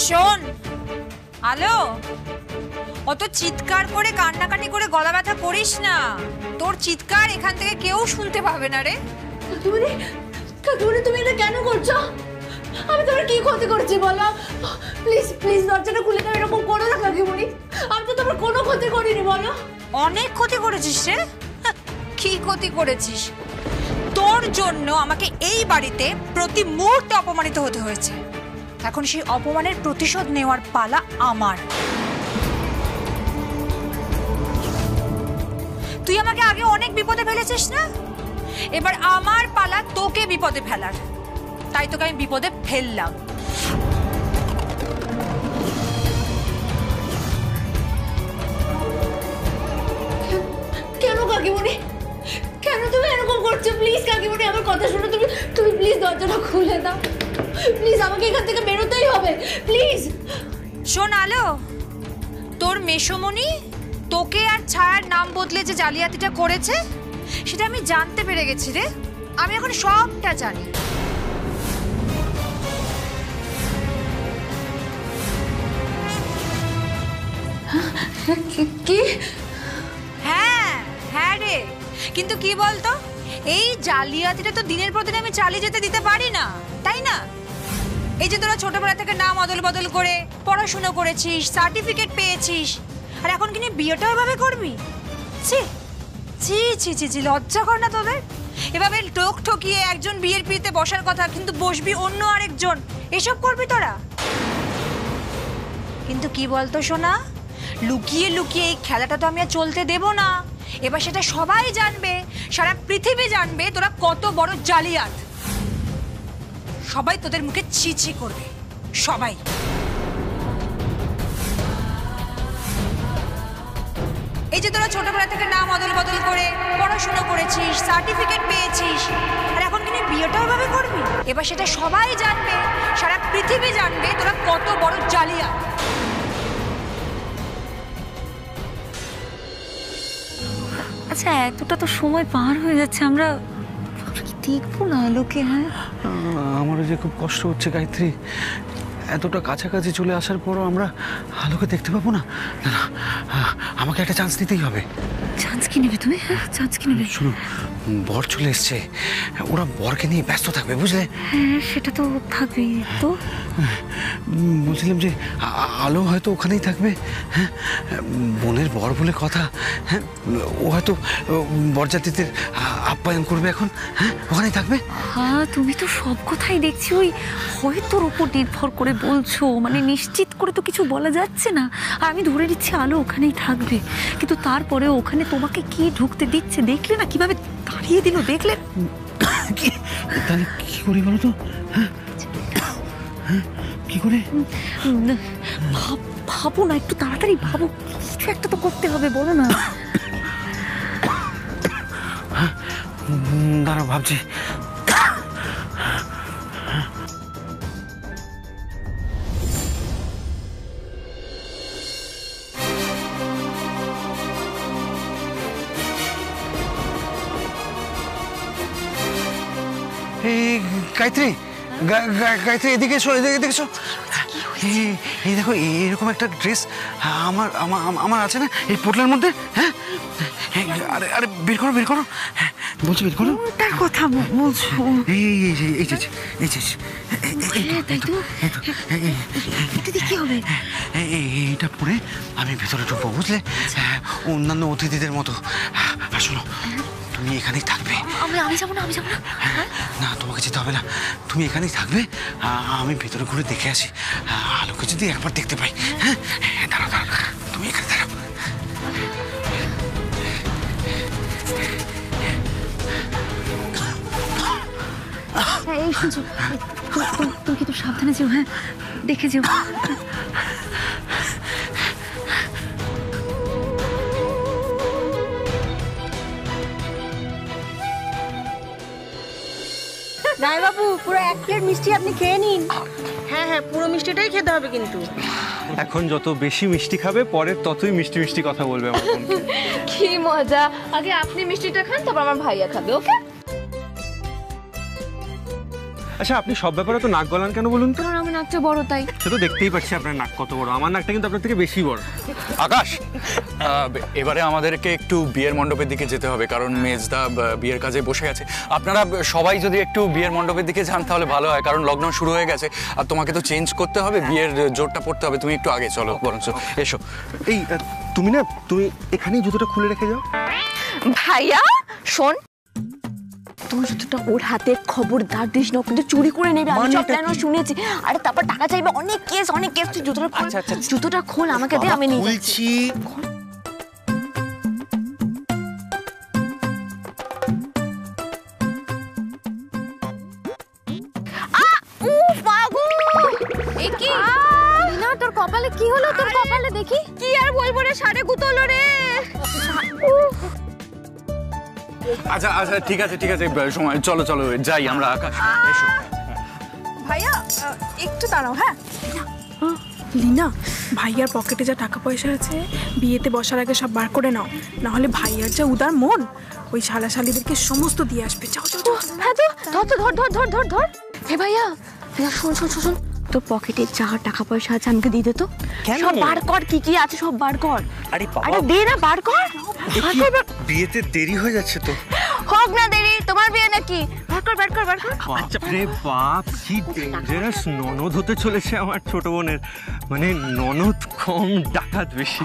শোন আলো, অত চিৎকার করে কান্নাকাটি করে গলা ব্যথা করিস না। তোর চিৎকার এখান থেকে কেউ শুনতে পাবে না রে। কাকিমণি, কাকিমণি তুমি এটা কেন করছো? আমি তোমার কি ক্ষতি করছি বলো? প্লিজ প্লিজ দরজাটা খুলে দাও, এরকম করো না কাকিমণি। আমি তো তোমার কোনো ক্ষতি করিনি বলো। অনেক ক্ষতি করেছিস রে। কি ক্ষতি করেছিস? তোর জন্য আমাকে এই বাড়িতে প্রতি মুহূর্তে অপমানিত হতে হয়েছে। এখন সেই অপমানের প্রতিশোধ নেওয়ার পালা আমার। তুই আমাকে আগে অনেক বিপদে ফেলেছিস না, এবার আমার পালা তোকে বিপদে ফেলার। তাই তোকে আমি বিপদে ফেললাম। কেন কাকিমণি, কেন তুমি এরকম করছো? প্লিজ কাকিমণি আমার কথা শুনো, তুমি তুমি প্লিজ দরজাটা খুলে দাও। প্লিজ আমাকে এখান থেকে বেরোতেই হবে, প্লিজ। শোন আলো, তোর মেশোমণি তোকে আর ছায়ার নাম বদলে যে জালিয়াতিটা করেছে সেটা আমি জানতে পেরে গেছি রে। আমি এখন সবটা জানি। কি? হ্যাঁ হ্যাঁ রে, কিন্তু কি বলতো, এই জালিয়াতিটা তো দিনের পর দিন আমি চালিয়ে যেতে দিতে পারি না, তাই না? এই যে তোরা ছোটবেলা থেকে নাম অদল বদল করে পড়াশুনো করেছিস, সার্টিফিকেট পেয়েছিস, আর এখন কিনে বিয়েটা এভাবে করবি? ছি ছি ছি ছি ছি, লজ্জা কর না তোদের? এভাবে টোক ঠকিয়ে একজন বিয়ের পিড়িতে বসার কথা, কিন্তু বসবি অন্য আরেকজন, এসব করবি তোরা? কিন্তু কি বলতো সোনা, লুকিয়ে লুকিয়ে এই খেলাটা তো আমি আর চলতে দেব না। এবার সেটা সবাই জানবে, সারা পৃথিবী জানবে তোরা কত বড় জালিয়াত। সবাই তোদের মুখে ছি ছি করবে, সবাই। এই যে তোরা ছোটবেলা থেকে নাম অদল বদল করে পড়াশোনা করেছিস, সার্টিফিকেট পেয়েছিস, আর এখন কিনে বিয়েটাও এভাবে করবি? এবার সেটা সবাই জানবে, সারা পৃথিবী জানবে তোরা কত বড় জালিয়াত। আচ্ছা, এতটা তো সময় পার হয়ে যাচ্ছে, আমরা কি দেখবো না আলোকে? হ্যাঁ, আমারও যে খুব কষ্ট হচ্ছে গায়ত্রী। এতটা কাছাকাছি চলে আসার পরও আমরা আলোকে দেখতে পাবো না। না না, আমাকে একটা চান্স নিতেই হবে। চান্স কি নেবে তুমি? হ্যাঁ, চান্স কি নেবে? শোনো, বর চলে এসছে, ওরা বরকে নিয়ে ব্যস্ত থাকবে, বুঝলে? হ্যাঁ, সেটা তো থাকবেই। তো বলছিলাম যে আলো হয়তো ওখানেই থাকবে। হ্যাঁ, বোনের বর বলে কথা। হ্যাঁ, ও হয়তো বরযাত্রীদের আপ্যায়ন করবে এখন। হ্যাঁ, ওখানেই থাকবে। হ্যাঁ, তুমি তো সব কথাই দেখছি ওই হয়তোর উপর নির্ভর করে বলছো, মানে নিশ্চিত করে তো কিছু বলা যাচ্ছে না। আর আমি ধরে নিচ্ছি আলো ওখানেই থাকবে, কিন্তু তারপরে ওখানে তোমাকে কি ঢুকতে দিচ্ছে দেখলে না? কিভাবে দাঁড়িয়ে দিল দেখলে? তাহলে কি করি বলো তো? কি করে ভাবো না, একটু তাড়াতাড়ি ভাবো, কিছু একটা তো করতে হবে, বলো না। দাঁড়াও, ভাবছি। গায়ত্রী, গায়ত্রী এদিকে এসো, এদিকে এসো। এই দেখো, এরকম একটা ড্রেস আমার আমার আছে না এই পোটলার মধ্যে। হ্যাঁ, আরে আরে বের করো, বের করো। হ্যাঁ বলছি, বের করো। তার কথা বলছো? কি হবে? এইটা পরে আমি ভেতরে ঢুকবো, বুঝলে? অন্যান্য অতিথিদের মতো। আর শোনো, তুমি এখানেই থাকবে। আমি যাবো না, আমি যাবো না। না, তোমাকে যেতে হবে না, তুমি এখানেই থাকবে। আমি ভেতরে ঘুরে দেখে আসি, আলোকে যদি একবার দেখতে পাই। হ্যাঁ, দাঁড়াও দাঁড়াও, তুমি এখানে দাঁড়াও। এই শুনছো, তুমি কিন্তু সাবধানে যেও। হ্যাঁ, দেখে যেও। রায়বাবু, পুরো 1 প্লেট মিষ্টি আপনি খেয়ে নিন। হ্যাঁ হ্যাঁ, পুরো মিষ্টিটাই খেতে হবে কিন্তু। এখন যত বেশি মিষ্টি খাবে, পরে ততই মিষ্টি মিষ্টি কথা বলবে আমার বোনকে। কি মজা! আগে আপনি মিষ্টিটা খান, তারপর আমার ভাইয়া খাবে। ওকে? আচ্ছা আপনি সব ব্যাপারে তো নাক গলান কেন বলুন তো? কারণ আমার নাকটা বড় তাই। সে তো দেখতেই পাচ্ছি আপনার নাক কত বড়, আমার নাকটা কিন্তু আপনার থেকে বেশি বড়। আকাশ, এবারে আমাদেরকে একটু বিয়ের মণ্ডপের দিকে যেতে হবে, কারণ মেজদা বিয়ের কাজে বসে আছে। আপনারা সবাই যদি একটু বিয়ের মণ্ডপের দিকে যান তাহলে ভালো হয়, কারণ লগ্ন শুরু হয়ে গেছে আর তোমাকে তো চেঞ্জ করতে হবে, বিয়ের জোরটা পড়তে হবে। তুমি একটু আগে চলো বরঞ্চ, এসো। এই তুমি এখানেই জুতোটা খুলে রেখে যাও। ভাইয়া শোন, তুই জুতোটা ওর হাতে খবরদার দিস না, কিন্তু চুরি করে নেবে। আমি সব প্ল্যানও শুনেছি। আরে তারপর টাকা চাইবে, অনেক কেস তুই জুতোটা খোল। জুতোটা খোল, আমাকে দে, আমি নিয়ে যাচ্ছি। তোর কপালে কি হলো? তোর কপালে দেখি। কি আর বলবো রে, সাড়ে গুতলো রে। আচ্ছা আচ্ছা ঠিক আছে সময়, চলো চলো যাই আমরা। আকাশ এসো। ভাইয়া একটু দাঁড়াও। হ্যাঁ লীনা, ভাইয়ার পকেটে যা টাকা পয়সা আছে বিয়েতে বসার আগে সব বার করে নাও, না হলে ভাইয়ার যা উদার মন, ওই শালাশালিদেরকে সমস্ত দিয়ে আসবে। যাও যাও। হ্যাঁ তো ধর। হে ভাইয়া শোন, তোর পকেটে যা টাকা পয়সা আছে আমাকে দিয়ে দে তো। সব বার কর, কি আছে সব বার কর। আরে দে না, বার কর। বিয়েতে দেরি হয়ে যাচ্ছে তো। হোক না দেরি, তোমার বিয়ে নাকি? বার কর। বাপরে বাপ, কি ডেঞ্জারাস ননদ হতে চলেছে আমার ছোট বোনের। মানে ননদ কম ডাকাত বেশি।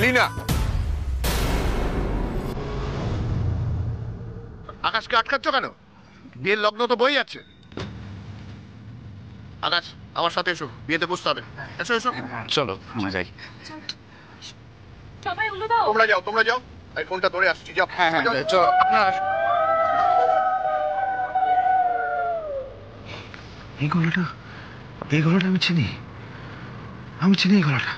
এলিনা, আকাশকে আটকাচ্ছ কেন? বিয়ের লগ্ন তো বই যাচ্ছে। আকাশ আমার সাথে এসো, বিয়েতে বসতে হবে। এসো চলো আমরা যাই। তোমরা যাও, এই ফোনটা ধরে আসছি। যাও। হ্যাঁ চলো আপনারা। এই গলাটা আমি চিনি এই গলাটা।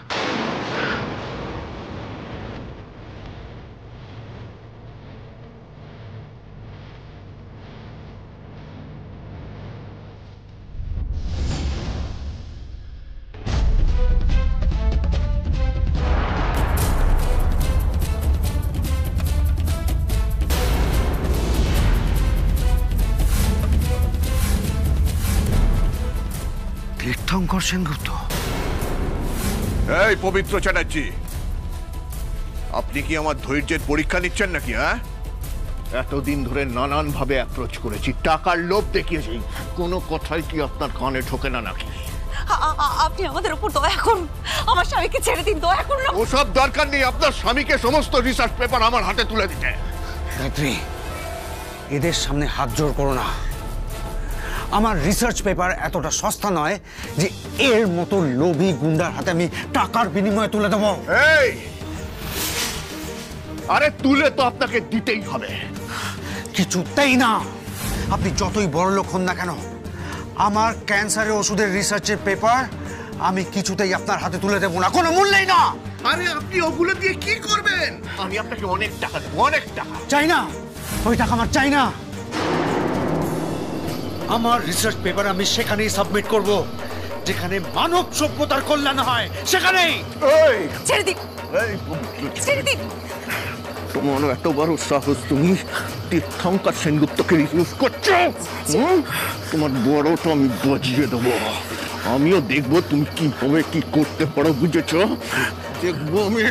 তীর্থঙ্কর সেনগুপ্ত। এই পবিত্র চ্যাটার্জি, আপনি কি আমার ধৈর্যের পরীক্ষা নিচ্ছেন নাকি? হ্যাঁ, এতদিন ধরে নানান ভাবে অ্যাপ্রোচ করেছি, টাকার লোভ দেখিয়েছি, কোনো কথাই কি আপনার কানে ঢোকে না নাকি? আপনি আমাদের উপর দয়া করুন, আমার স্বামীকে ছেড়ে দিন, দয়া করুন। ওসব দরকার নেই আপনার স্বামীকে সমস্ত রিসার্চ পেপার আমার হাতে তুলে দিতে। গায়ত্রী, এদের সামনে হাত জোড় করো না। আমার রিসার্চ পেপার এতটা সস্তা নয় যে এর মতো লোভী গুন্ডার হাতে আমি টাকার বিনিময়ে তুলে দেবো। এই, আরে তুলে তো আপনাকে দিতেই হবে। কিছুতেই না। আপনি যতই বড় লোক হন না কেন, আমার ক্যান্সারের ওষুধের রিসার্চের পেপার আমি কিছুতেই আপনার হাতে তুলে দেবো না, কোনো মূল্যেই না। আরে আপনি ওগুলো দিয়ে কি করবেন? আমি আপনাকে অনেক টাকা দেবো, অনেক টাকা। চাই না, ওই টাকা আমার চাই না। আমার রিসার্চ পেপার আমি সেখানেই সাবমিট করব যেখানে মানব সভ্যতার কল্যাণ হয়, সেখানেই। ছেড়ে দিন। তোমার এত বড় সাহস, তুমি তীর্থঙ্কর সেনগুপ্তকে রিফিউজ করছো? তোমার বড়টা আমি বাজিয়ে দেবো। আমিও দেখবো তুমি কিভাবে কি করতে পারো, বুঝেছো? দেখবো আমি।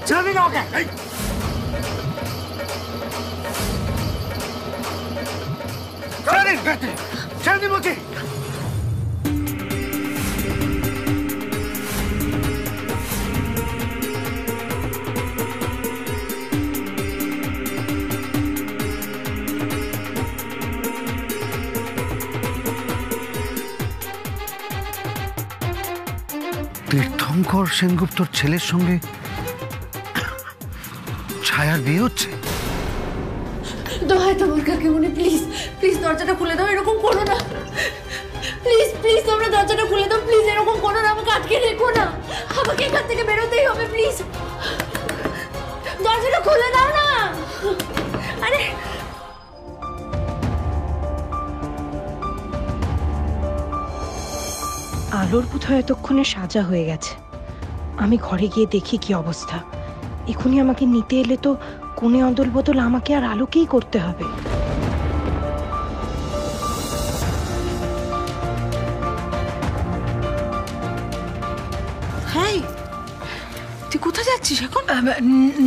ছেড়ে দিন ওকে। ছেড়ে দিন বলছি। তীর্থঙ্কর সেনগুপ্তর ছেলের সঙ্গে ছায়ার বিয়ে হচ্ছে। দোহাই তোমার কাকিমুনি, প্লিজ দরজাটা খুলে দাও, এরকম করো না। প্লিজ প্লিজ তোমরা দরজাটা খুলে দাও প্লিজ, এরকম করো না, আমাকে আটকে রেখো না, আমাকে এখান থেকে বেরোতেই হবে প্লিজ, দরজাটা খুলে দাও না। আরে আলোর বোধহয় এতক্ষণে সাজা হয়ে গেছে। আমি ঘরে গিয়ে দেখি কি অবস্থা। এখনই আমাকে নিতে এলে তো কোণে অদল বদল আমাকে আর আলোকেই করতে হবে। হ্যাঁ, তুই কোথায় যাচ্ছিস এখন?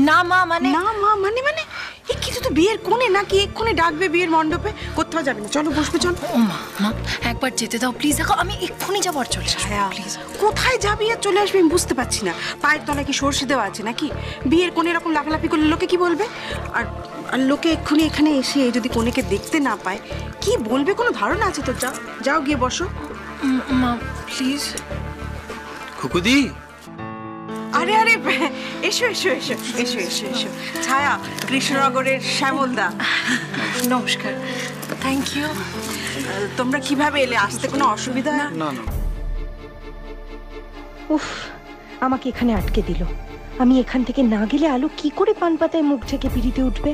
না মা, মানে না মা, মানে মানে এই কিছু তো বিয়ের কোণে নাকি এক্ষুনি ডাকবে বিয়ের মণ্ডপে? কোথাও যাবে না, চলো বসবে, চলো। ও মা, মা একবার যেতে দাও প্লিজ, দেখো আমি এক্ষুনি যাবো আর চলে আসবো প্লিজ। কোথায় যাবি আর চলে আসবি আমি বুঝতে পারছি না। পায়ের তলায় কি সর্ষে দেওয়া আছে নাকি? বিয়ের কোণে এরকম লাফালাফি করলে লোকে কি বলবে? আর আর লোকে এক্ষুনি এখানে এসে যদি কোণেকে দেখতে না পায় কি বলবে, কোনো ধারণা আছে তো? যাও যাও গিয়ে বসো। মা প্লিজ। খুকুদি, আরে আরে এসো এসো এসো এসো এসো এসো। ছায়া, কৃষ্ণনগরের শ্যামলদা। নমস্কার। Thank you. তোমরা কিভাবে এলে? আসতে কোনো অসুবিধা? না না। উফ, আমাকে এখানে আটকে দিল। আমি এখান থেকে না গেলে আলো কি করে পান পাতায় মুখ ঢেকে পিড়িতে উঠবে?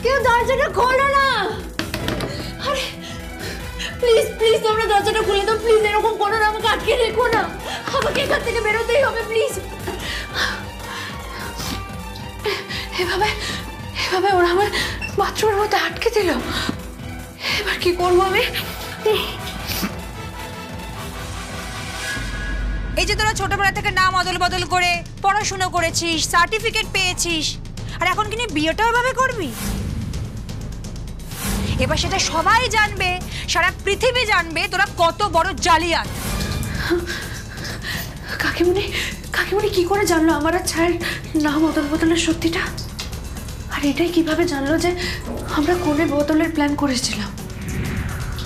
কেউ দরজাটা খোলো না। আরে প্লিজ প্লিজ তোমরা দরজাটা খুলে দাও প্লিজ, এরকম করো না, আমাকে আটকে রেখো না, আমাকে এখান থেকে বেরোতেই হবে প্লিজ। এভাবে এভাবে ওরা আমার বাথরুমের মধ্যে আটকে দিল, এবার কি করবো আমি? এই যে তোরা ছোটবেলা থেকে নাম অদল বদল করে পড়াশোনা করেছিস, সার্টিফিকেট পেয়েছিস, আর এখন কি নিয়ে বিয়েটাও এভাবে করবি? এবার সেটা সবাই জানবে, সারা পৃথিবী জানবে তোরা কত বড় জালিয়াত। কাকিমুনি কাকিমুনি কি করে জানলো আমার আর ছায়ের নাম অদল বদলের সত্যিটা? আর এটাই কিভাবে জানলো যে আমরা কোণে বদলের প্ল্যান করেছিলাম?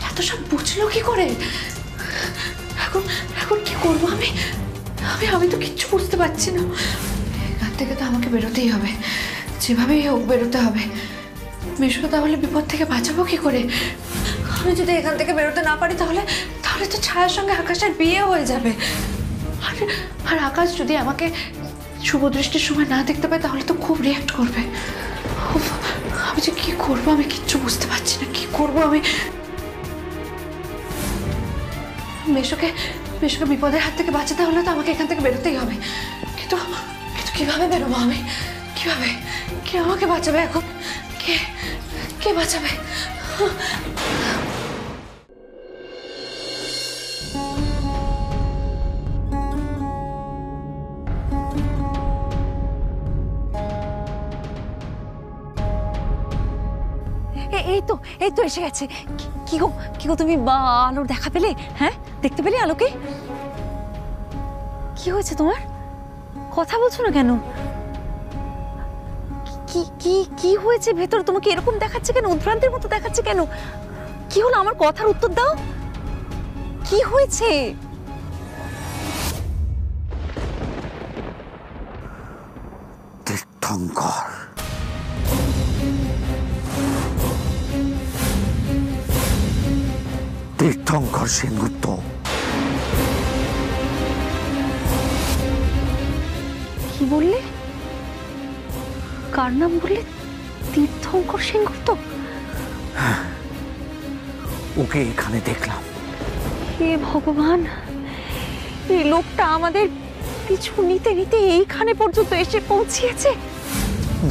এত সব বুঝলো কি করে? এখন এখন কি করবো আমি? আমি আমি তো কিচ্ছু বুঝতে পারছি না। এখান থেকে তো আমাকে বেরোতেই হবে, যেভাবেই হোক বেরোতে হবে। মেশোকে তাহলে বিপদ থেকে বাঁচাবো কি করে? আমি যদি এখান থেকে বেরোতে না পারি তাহলে তাহলে তো ছায়ার সঙ্গে আকাশের বিয়ে হয়ে যাবে। আর আকাশ যদি আমাকে শুভ দৃষ্টির সময় না দেখতে পায় তাহলে তো খুব রিঅ্যাক্ট করবে। আমি যে কি করবো আমি কিচ্ছু বুঝতে পারছি না, কি করবো আমি? মেশোকে মেশোকে বিপদের হাত থেকে বাঁচাতে হলে তো আমাকে এখান থেকে বেরোতেই হবে। কিন্তু কিন্তু কিভাবে বেরোবো আমি? কিভাবে? কে আমাকে বাঁচাবে এখন? কে কে বাঁচাবে? এই তো এসে গেছে। কি গো তুমি আলোর দেখা পেলে? হ্যাঁ, দেখতে পেলে আলোকে? কি হয়েছে তোমার? কথা বলছো না কেন? কি কি কি হয়েছে ভেতরে? তোমাকে এরকম দেখাচ্ছে কেন? উদ্ভ্রান্তের মতো দেখাচ্ছে কেন? কি হলো? আমার কথার উত্তর দাও। কি হয়েছে? তীর্থঙ্কর, তীর্থঙ্কর সেনগুপ্ত। কি বললে? কার নাম বললে? তীর্থঙ্কর সেনগুপ্ত? ওকে এখানে দেখলাম। হে ভগবান, এই লোকটা আমাদের পিছু নিতে নিতে এইখানে পর্যন্ত এসে পৌঁছিয়েছে।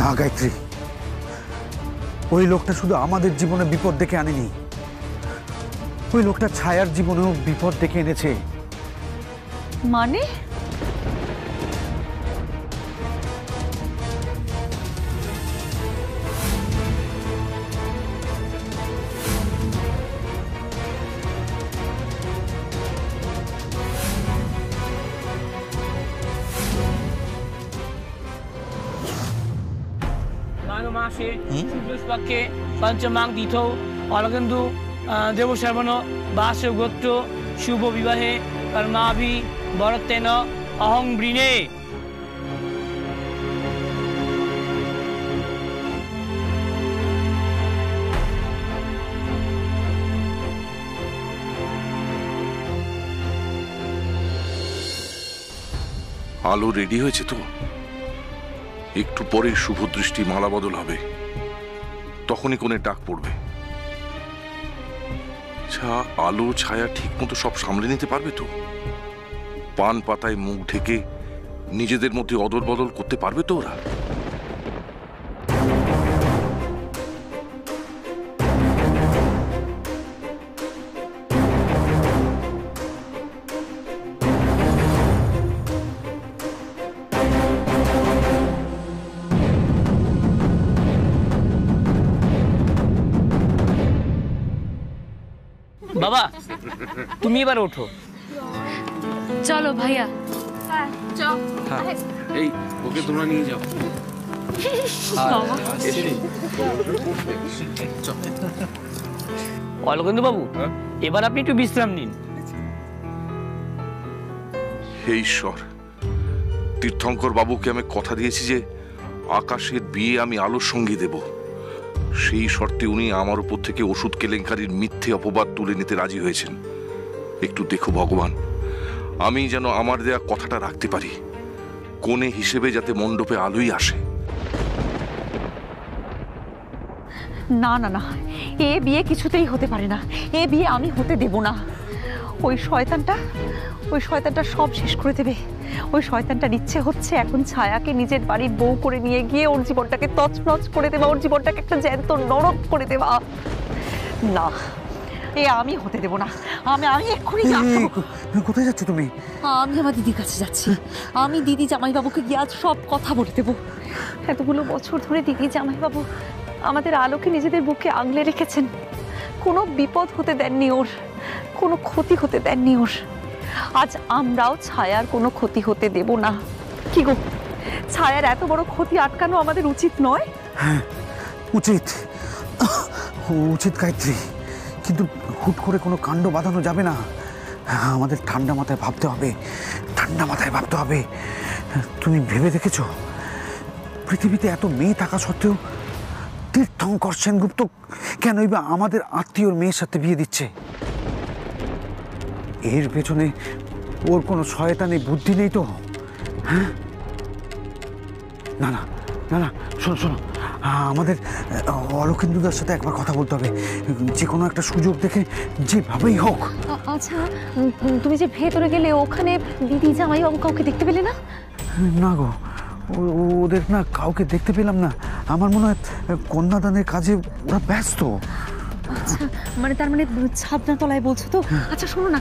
না গায়ত্রী, ওই লোকটা শুধু আমাদের জীবনে বিপদ ডেকে আনেনি, ওই লোকটা ছায়ার জীবনেও বিপদ ডেকে এনেছে। মানে? माघ मासे शुक्लपक्षे पंचमांग तिथौ अलगंदु দেবশর্মণ বাস গোত্র শুভ বিবাহে কর্মাভি বরতেন অহং বৃণে। আলো রেডি হয়েছে তো? একটু পরে শুভ দৃষ্টি মালা বদল হবে, তখনই কোণে ডাক পড়বে। আলো ছায়া ঠিক মতো সব সামলে নিতে পারবে তো? পান পাতায় মুখ ঢেকে নিজেদের মধ্যে অদল বদল করতে পারবে তো ওরা? বাবা তুমি এবার ওঠো। চলো ভাইয়া। এই ওকে তোমরা নিয়ে যাও। অলকেন্দু বাবু, এবার আপনি একটু বিশ্রাম নিন। হে ঈশ্বর, তীর্থঙ্কর বাবুকে আমি কথা দিয়েছি যে আকাশের বিয়ে আমি আলোর সঙ্গে দেব। সেই শর্তে উনি আমার উপর থেকে ওষুধ কেলেঙ্কারির মিথ্যে অপবাদ তুলে নিতে রাজি হয়েছেন। একটু দেখো ভগবান, আমি যেন আমার দেয়া কথাটা রাখতে পারি, কোণে হিসেবে যাতে মণ্ডপে আলোই আসে। না না না, এ বিয়ে কিছুতেই হতে পারে না। এ বিয়ে আমি হতে দেব না। ওই শয়তানটা সব শেষ করে দেবে। ওই শয়তানটার ইচ্ছে হচ্ছে এখন ছায়াকে নিজের বাড়ির বউ করে নিয়ে গিয়ে ওর জীবনটাকে তছনছ করে দেওয়া, ওর জীবনটাকে একটা জ্যান্ত নরক করে দেওয়া। না, এ আমি হতে দেব না। আমি এক্ষুনি কোথায় যাচ্ছ তুমি? আমি আমার দিদির কাছে যাচ্ছি। আমি দিদি জামাইবাবুকে গিয়ে আজ সব কথা বলে দেবো। এতগুলো বছর ধরে দিদি জামাইবাবু আমাদের আলোকে নিজেদের বুকে আগলে রেখেছেন। কোনো বিপদ হতে দেননি ওর, কোনো ক্ষতি হতে দেননি ওর। আজ আমরাও ছায়ার কোনো ক্ষতি হতে দেব না। কি গো, ছায়ার এত বড় ক্ষতি আটকানো আমাদের উচিত নয়? হ্যাঁ উচিত গায়ত্রী, কিন্তু হুট করে কোনো কাণ্ড বাঁধানো যাবে না। আমাদের ঠান্ডা মাথায় ভাবতে হবে। তুমি ভেবে দেখেছো পৃথিবীতে এত মেয়ে থাকা সত্ত্বেও তীর্থঙ্কর সেনগুপ্ত কেনই বা আমাদের আত্মীয়র মেয়ের সাথে বিয়ে দিচ্ছে? এর পেছনে ওর কোনো শয়তানি বুদ্ধি নেই তো? হ্যাঁ, না না না না, শোনো, আমাদের অলকেন্দুদার সাথে একবার কথা বলতে হবে। যে কোনো একটা সুযোগ দেখে যেভাবেই হোক। আচ্ছা, তুমি যে ভেতরে গেলে ওখানে দিদি জামাইবাবু কাউকে দেখতে পেলে না? না গো, ওদের না কাউকে দেখতে পেলাম না। আমার মনে হয় কন্যাদানের কাজে ওরা ব্যস্ত। আচ্ছা, তার মানে ছাদনাতলায় বলছো তো? আচ্ছা শোনো না,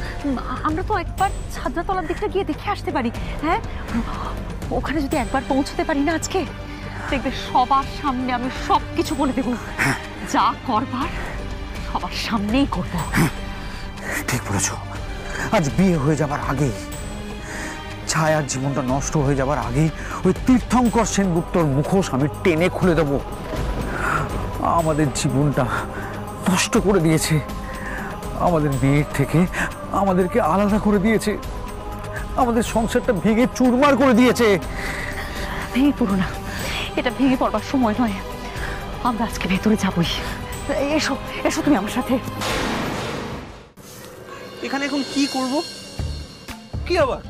আমরা তো একবার ছাদনাতলার দিকটা গিয়ে দেখে আসতে পারি। হ্যাঁ, ওখানে যদি একবার পৌঁছতে পারি না আজকে, দেখবে সবার সামনে আমি সব কিছু বলে দেবো। যা করবার সবার সামনেই করবো। ঠিক বলেছো। আজ বিয়ে হয়ে যাবার আগেই, ছায়ার জীবনটা নষ্ট হয়ে যাবার আগেই ওই তীর্থঙ্কর সেনগুপ্তর মুখোশ আমি টেনে খুলে দেবো। আমাদের জীবনটা নষ্ট করে দিয়েছে, আমাদের বিয়ের থেকে আমাদেরকে আলাদা করে দিয়েছে, আমাদের সংসারটা ভেঙে চুরমার করে দিয়েছে। ভেঙে পড়ো না, এটা ভেঙে পড়বার সময় নয়। আমরা আজকে ভেতরে যাবই। এসো এসো তুমি আমার সাথে। এখানে এখন কি করব? কি আবার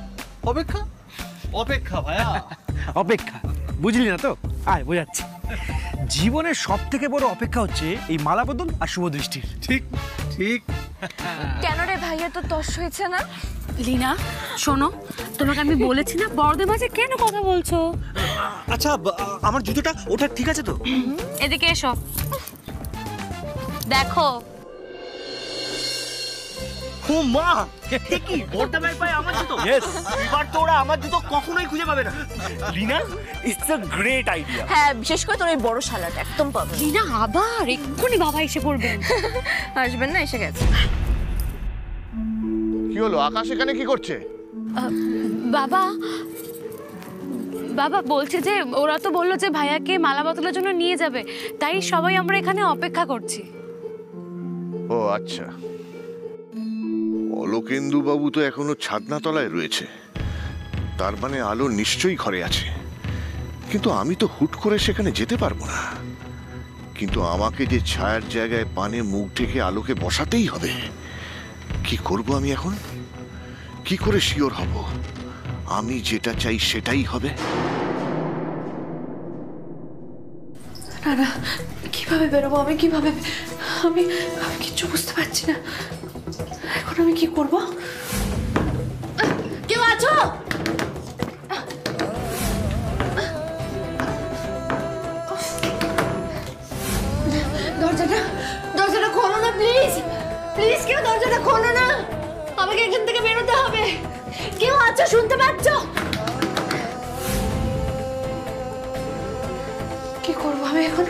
অপেক্ষা ভাইয়া, অপেক্ষা বুঝলি না তো? আয় বোঝাচ্ছি। জীবনের সব থেকে বড় অপেক্ষা হচ্ছে এই মালা বদল আর শুভ দৃষ্টির। ঠিক কেন রে ভাইয়া, তো তস হয়েছে না? লীনা শোনো, তোমাকে আমি বলেছি না বড়দের মাঝে কেন কথা বলছো? আচ্ছা, আমার জুতোটা ওটা ঠিক আছে তো? এদিকে এসো, দেখো। ও মা, কি বড়টা ভাই পায় আমার জুতো? यस, এবার তো ওরা আমার জুতো কখনোই খুঁজে পাবে না। Leena, it's a great idea. হ্যাঁ, বিশেষ করে তোর এই বড় শালাটা একদম পাবে। লীনা আবার এক্ষুনি বাবা এসে পড়বেন। আসবেন না, এসে গেছে। কি হলো, আকাশ এখানে কি করছে? বাবা বলছে যে ওরা তো বললো যে ভাইয়াকে মালা বদলের জন্য নিয়ে যাবে, তাই সবাই আমরা এখানে অপেক্ষা করছি। ও ও আচ্ছা, অলোকেন্দু বাবু তো এখনো ছাদনা তলায় রয়েছে, তার মানে আলো নিশ্চয়ই ঘরে আছে। কিন্তু আমি তো হুট করে সেখানে যেতে পারবো না। কিন্তু আমাকে যে ছায়ার জায়গায় পানে মুখ ঢেকে আলোকে বসাতেই হবে। কি করব আমি এখন? কি করে শিওর হব আমি যেটা চাই সেটাই হবে? না না, কিভাবে বেরোবো আমি? কিভাবে আমি কিচ্ছু বুঝতে পারছি না। এখন আমি কি করব? কেউ আছো? দরজাটা খোলো না প্লিজ, প্লিজ কেউ দরজাটা খোলো না, আমাকে এখান থেকে বেরোতে হবে। কেউ আছো? শুনতে পাচ্ছ? কি করবো আমি এখন?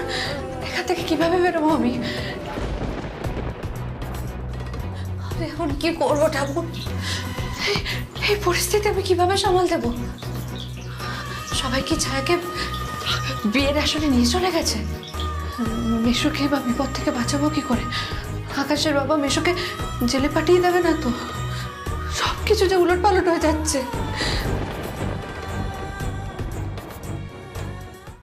এখান থেকে কিভাবে বেরোবো আমি? এখন কি করবো ঠাকুর? এই পরিস্থিতি আমি কিভাবে সামাল দেবো? সবাই কি ছায়াকে বিয়ের আসলে নিয়ে চলে গেছে? মেশুকে বা বিপদ থেকে বাঁচাবো কি করে? আকাশের বাবা মেশুকে জেলে পাঠিয়ে দেবে না তো? সবকিছু যে উলট পালট হয়ে যাচ্ছে।